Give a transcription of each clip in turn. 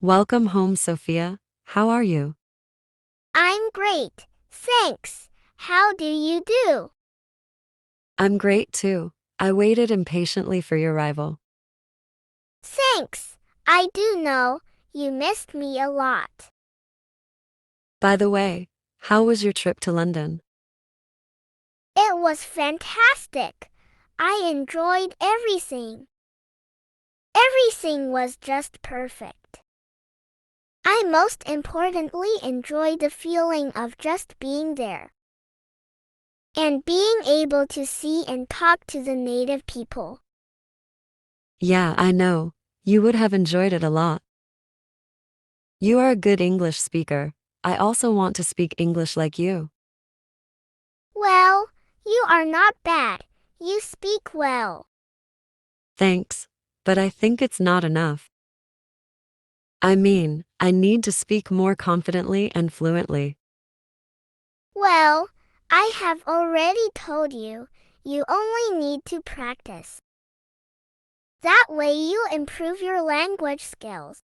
Welcome home, Sophia. How are you? I'm great, thanks. How do you do? I'm great too. I waited impatiently for your arrival. Thanks. I do know, you missed me a lot. By the way, how was your trip to London? It was fantastic. I enjoyed everything. Everything was just perfect. I most importantly enjoyed the feeling of just being there. And being able to see and talk to the native people. Yeah, I know. You would have enjoyed it a lot. You are a good English speaker. I also want to speak English like you. Well, you are not bad. You speak well. Thanks, but I think it's not enough. I need to speak more confidently and fluently. Well, I have already told you, you only need to practice. That way you improve your language skills.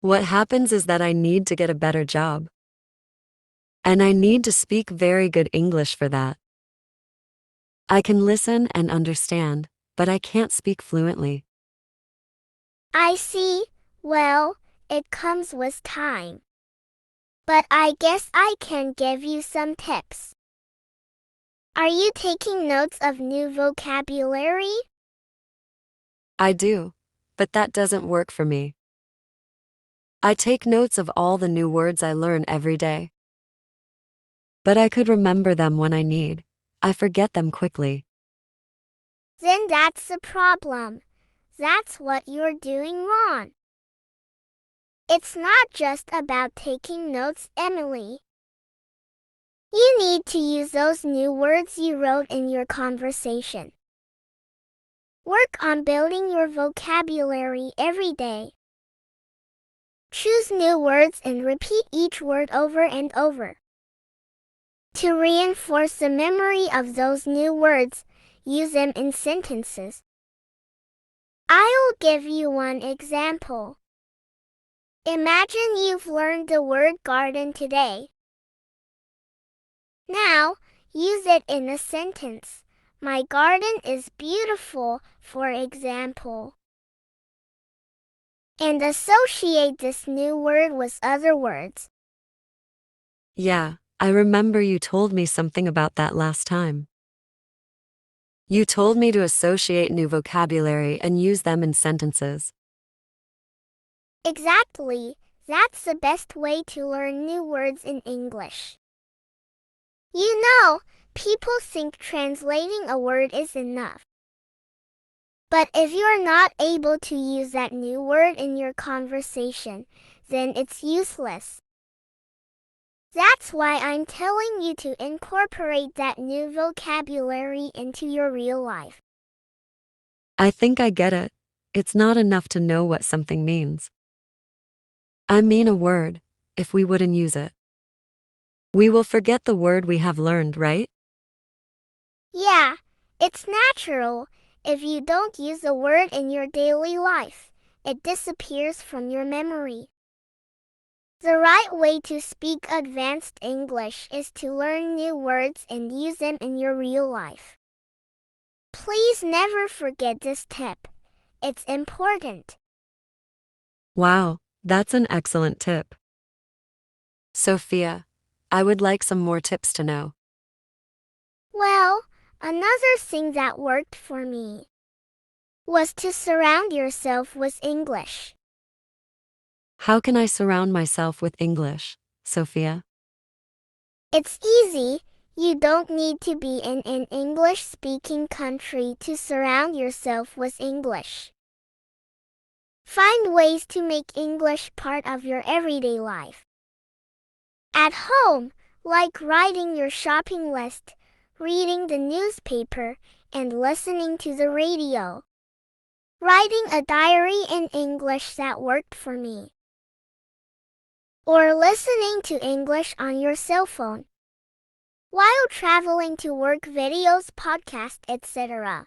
What happens is that I need to get a better job. And I need to speak very good English for that. I can listen and understand, but I can't speak fluently. I see. Well, it comes with time. But I guess I can give you some tips. Are you taking notes of new vocabulary? I do, but that doesn't work for me. I take notes of all the new words I learn every day. But I could remember them when I need. I forget them quickly. Then that's the problem. That's what you're doing wrong. It's not just about taking notes, Emily. You need to use those new words you wrote in your conversation. Work on building your vocabulary every day. Choose new words and repeat each word over and over. To reinforce the memory of those new words, use them in sentences. I'll give you one example. Imagine you've learned the word garden today. Now, use it in a sentence. My garden is beautiful, for example. And associate this new word with other words. Yeah, I remember you told me something about that last time. You told me to associate new vocabulary and use them in sentences. Exactly, that's the best way to learn new words in English. You know, people think translating a word is enough. But if you're not able to use that new word in your conversation, then it's useless. That's why I'm telling you to incorporate that new vocabulary into your real life. I think I get it. It's not enough to know what something means. I mean a word, if we wouldn't use it. We will forget the word we have learned, right? Yeah, it's natural. If you don't use a word in your daily life, it disappears from your memory. The right way to speak advanced English is to learn new words and use them in your real life. Please never forget this tip. It's important. Wow, that's an excellent tip. Sophia, I would like some more tips to know. Well, another thing that worked for me was to surround yourself with English. How can I surround myself with English, Sophia? It's easy. You don't need to be in an English-speaking country to surround yourself with English. Find ways to make English part of your everyday life. At home, like writing your shopping list, reading the newspaper, and listening to the radio. Writing a diary in English that worked for me. Or listening to English on your cell phone. While traveling to work, videos, podcasts, etc.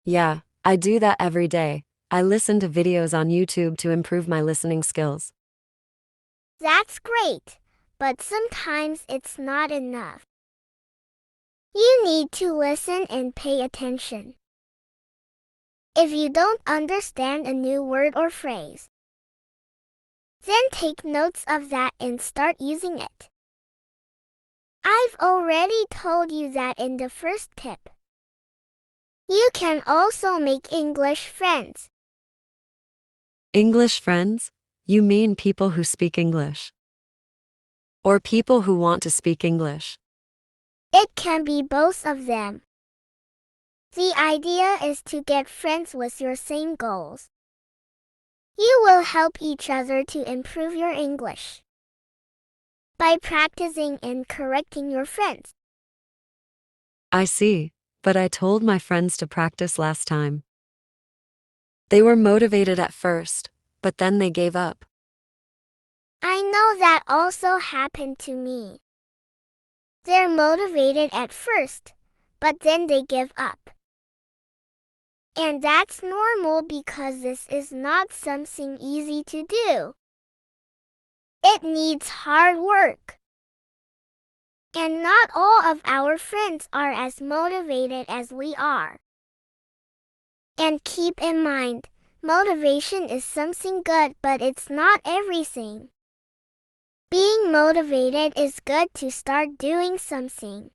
Yeah, I do that every day. I listen to videos on YouTube to improve my listening skills. That's great, but sometimes it's not enough. You need to listen and pay attention. If you don't understand a new word or phrase, then take notes of that and start using it. I've already told you that in the first tip. You can also make English friends. English friends? You mean people who speak English? Or people who want to speak English? It can be both of them. The idea is to get friends with your same goals. You will help each other to improve your English by practicing and correcting your friends. I see, but I told my friends to practice last time. They were motivated at first, but then they gave up. I know that also happened to me. They're motivated at first, but then they give up. And that's normal because this is not something easy to do. It needs hard work. And not all of our friends are as motivated as we are. And keep in mind, motivation is something good, but it's not everything. Being motivated is good to start doing something.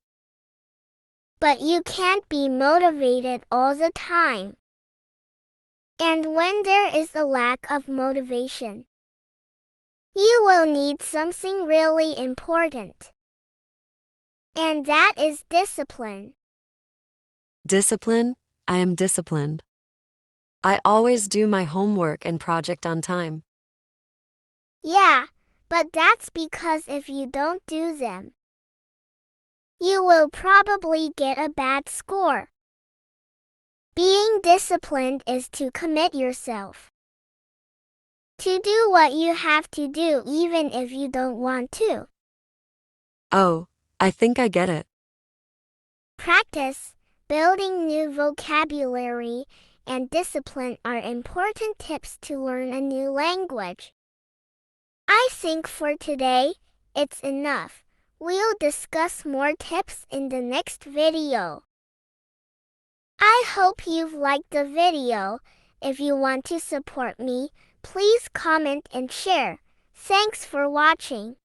But you can't be motivated all the time. And when there is a lack of motivation, you will need something really important. And that is discipline. Discipline? I am disciplined. I always do my homework and project on time. Yeah, but that's because if you don't do them, you will probably get a bad score. Being disciplined is to commit yourself to do what you have to do even if you don't want to. Oh, I think I get it. Practice, building new vocabulary, and discipline are important tips to learn a new language. I think for today, it's enough. We'll discuss more tips in the next video. I hope you've liked the video. If you want to support me, please comment and share. Thanks for watching.